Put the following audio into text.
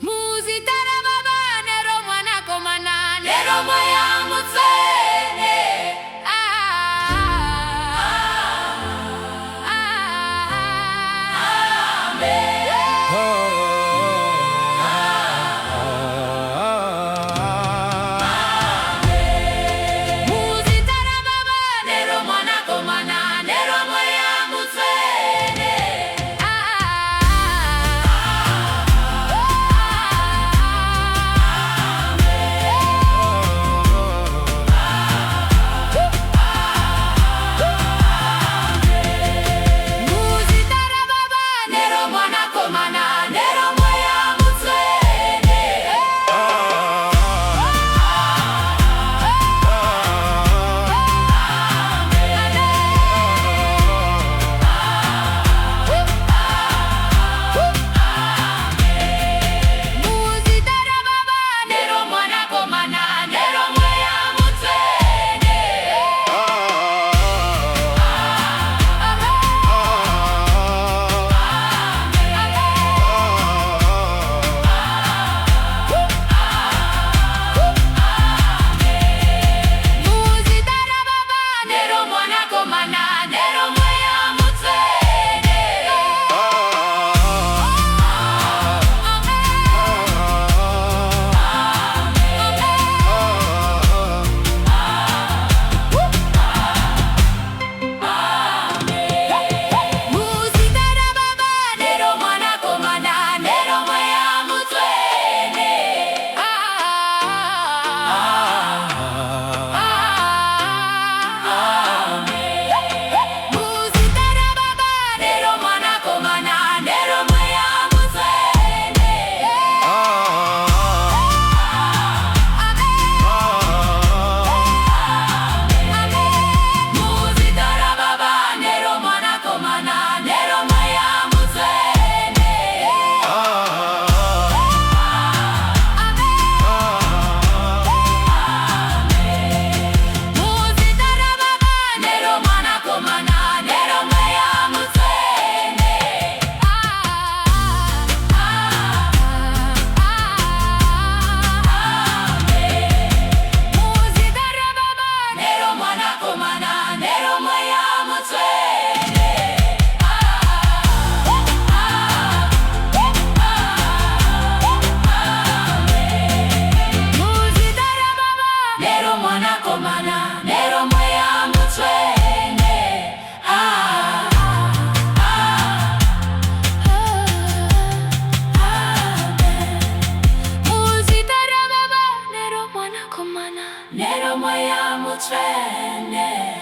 Muzitara baba nero mwana komana nero moya mutsene. Muzitara baba nero mwana komana nero moya mutsene. Muzitara baba nero mwana komana nero moya mutsene. Muzitara baba nero mwana komana nero moya mutsene. Muzitara baba nero mwana komana nero moya mutsene. Muzitara baba nero mwana komana nero moya mutsene. Muzitara baba nero mwana komana nero moya mutsene. Muzitara baba nero mwana komana nero moya mutsene. Muzitara baba nero mwana komana nero moya mutsene. Muzitara baba nero mwana komana nero moya mutsene. Muzitara baba nero mwana komana nero moya mutsene. Muzitara baba nero mwana komana nero moya mutsene.